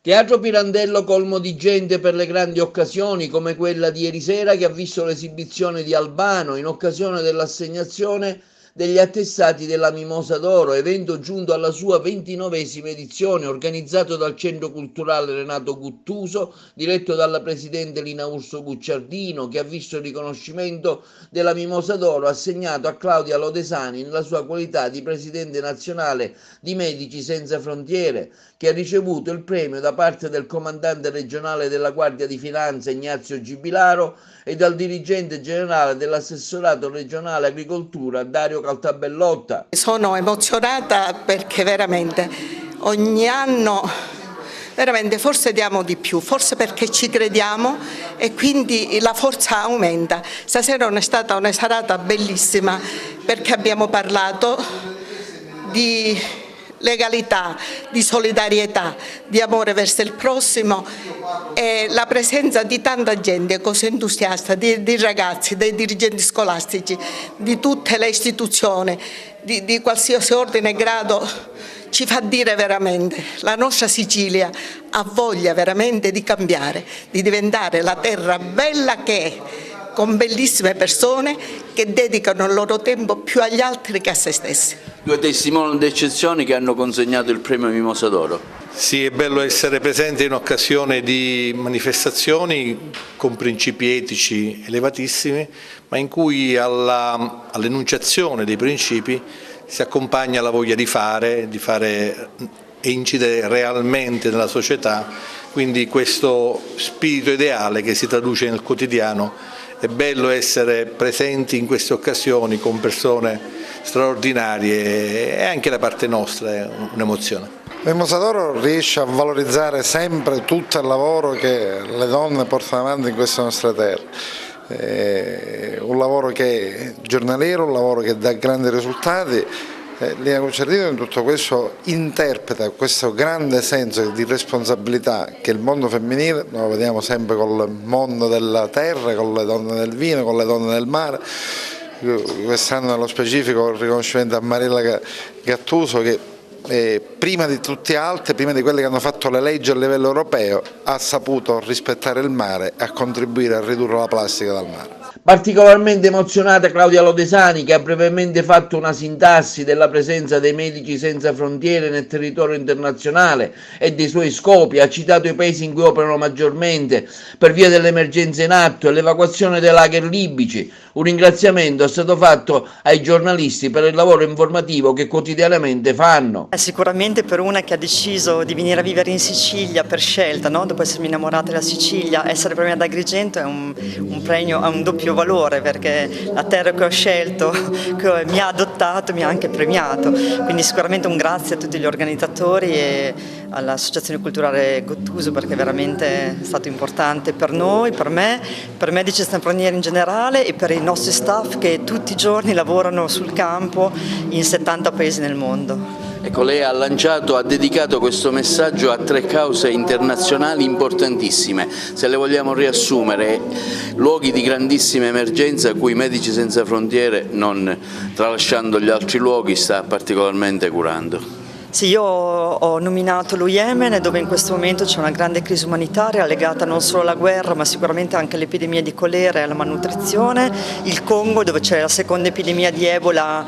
Teatro Pirandello colmo di gente per le grandi occasioni come quella di ieri sera che ha visto l'esibizione di Albano in occasione dell'assegnazione degli attestati della Mimosa d'Oro, evento giunto alla sua 29esima edizione, organizzato dal Centro Culturale Renato Guttuso, diretto dalla presidente Lina Urso Gucciardino, che ha visto il riconoscimento della Mimosa d'Oro assegnato a Claudia Lodesani nella sua qualità di presidente nazionale di Medici Senza Frontiere, che ha ricevuto il premio da parte del comandante regionale della Guardia di Finanza Ignazio Gibilaro e dal dirigente generale dell'assessorato regionale agricoltura Dario Caltabellotta. Sono emozionata perché veramente ogni anno forse diamo di più, forse perché ci crediamo e quindi la forza aumenta. Stasera è stata una serata bellissima perché abbiamo parlato di legalità, di solidarietà, di amore verso il prossimo e la presenza di tanta gente così entusiasta, di ragazzi, dei dirigenti scolastici, di tutte le istituzioni, di qualsiasi ordine e grado, ci fa dire veramente la nostra Sicilia ha voglia veramente di cambiare, di diventare la terra bella che è, con bellissime persone che dedicano il loro tempo più agli altri che a se stessi. Due testimoni d'eccezione che hanno consegnato il premio Mimosa d'Oro. Sì, è bello essere presente in occasione di manifestazioni con principi etici elevatissimi, ma in cui all'enunciazione dei principi si accompagna la voglia di fare e incidere realmente nella società, quindi questo spirito ideale che si traduce nel quotidiano. È bello essere presenti in queste occasioni con persone straordinarie e anche da parte nostra è un'emozione. Mimosa d'Oro riesce a valorizzare sempre tutto il lavoro che le donne portano avanti in questa nostra terra. È un lavoro che è giornaliero, un lavoro che dà grandi risultati. Lina Gucciardino in tutto questo interpreta questo grande senso di responsabilità che il mondo femminile, noi lo vediamo sempre col mondo della terra, con le donne del vino, con le donne del mare. Quest'anno nello specifico il riconoscimento a Mariella Gattuso che prima di tutti altri, prima di quelli che hanno fatto le leggi a livello europeo, ha saputo rispettare il mare e a contribuire a ridurre la plastica dal mare. Particolarmente emozionata Claudia Lodesani, che ha brevemente fatto una sintassi della presenza dei Medici Senza Frontiere nel territorio internazionale e dei suoi scopi, ha citato i paesi in cui operano maggiormente per via dell'emergenza in atto e l'evacuazione dei lager libici. Un ringraziamento è stato fatto ai giornalisti per il lavoro informativo che quotidianamente fanno. Sicuramente per una che ha deciso di venire a vivere in Sicilia per scelta, no? Dopo essermi innamorata della Sicilia, essere premiata da Agrigento è un premio, ha un doppio valore perché la terra che ho scelto, che mi ha adottato, mi ha anche premiato, quindi sicuramente un grazie a tutti gli organizzatori e all'Associazione Culturale Guttuso perché veramente è stato importante per noi, per me di Cestampronieri in generale e per i nostri staff che tutti i giorni lavorano sul campo in 70 paesi nel mondo. Ecco, lei ha dedicato questo messaggio a 3 cause internazionali importantissime. Se le vogliamo riassumere, luoghi di grandissima emergenza a cui Medici Senza Frontiere, non tralasciando gli altri luoghi, sta particolarmente curando. Sì, io ho nominato lo Yemen dove in questo momento c'è una grande crisi umanitaria legata non solo alla guerra ma sicuramente anche all'epidemia di colera e alla malnutrizione, il Congo dove c'è la seconda epidemia di Ebola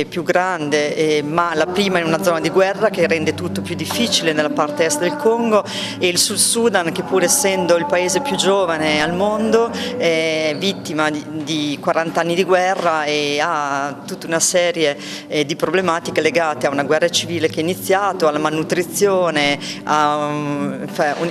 più grande ma la prima in una zona di guerra che rende tutto più difficile nella parte est del Congo e il Sud Sudan che pur essendo il paese più giovane al mondo è vittima di 40 anni di guerra e ha tutta una serie di problematiche legate a una guerra civile che iniziato, alla malnutrizione, a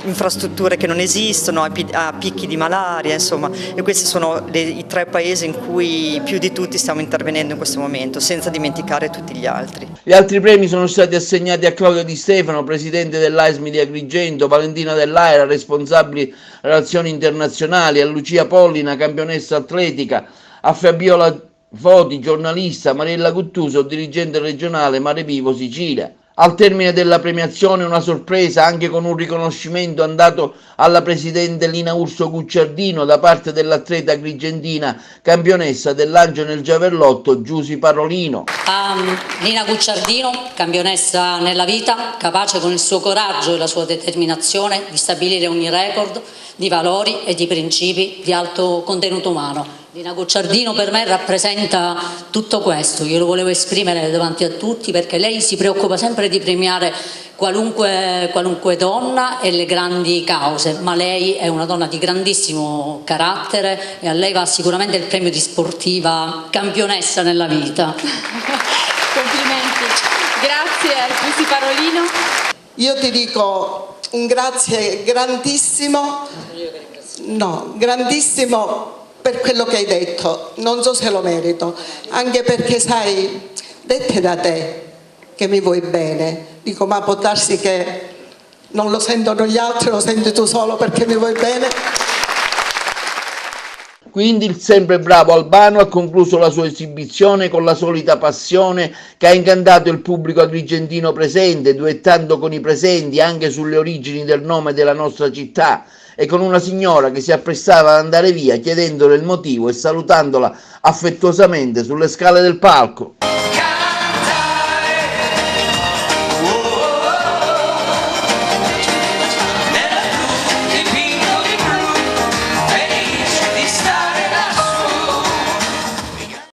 infrastrutture che non esistono, a picchi di malaria, insomma, e questi sono i 3 paesi in cui più di tutti stiamo intervenendo in questo momento, senza dimenticare tutti gli altri. Gli altri premi sono stati assegnati a Claudio Di Stefano, presidente dell'ASMI di Agrigento, Valentina Dell'Aera, responsabile relazioni internazionali, a Lucia Pollina, campionessa atletica, a Fabiola Foti, giornalista, Mariella Guttuso, dirigente regionale Mare Vivo Sicilia. Al termine della premiazione una sorpresa anche con un riconoscimento andato alla presidente Lina Urso Gucciardino da parte dell'atleta agrigentina campionessa del lancio nel giavellotto Giusy Parolino. A Lina Gucciardino, campionessa nella vita, capace con il suo coraggio e la sua determinazione di stabilire ogni record di valori e di principi di alto contenuto umano. Lina Gucciardino per me rappresenta tutto questo, io lo volevo esprimere davanti a tutti perché lei si preoccupa sempre di premiare qualunque donna e le grandi cause, ma lei è una donna di grandissimo carattere e a lei va sicuramente il premio di sportiva campionessa nella vita. Complimenti, grazie Giusy Parolino. Io ti dico un grazie grandissimo, grandissimo per quello che hai detto, non so se lo merito, anche perché sai, dette da te che mi vuoi bene, dico ma può darsi che non lo sentono gli altri, lo senti tu solo perché mi vuoi bene. Quindi il sempre bravo Albano ha concluso la sua esibizione con la solita passione che ha incantato il pubblico agrigentino presente, duettando con i presenti anche sulle origini del nome della nostra città e con una signora che si apprestava ad andare via chiedendole il motivo e salutandola affettuosamente sulle scale del palco.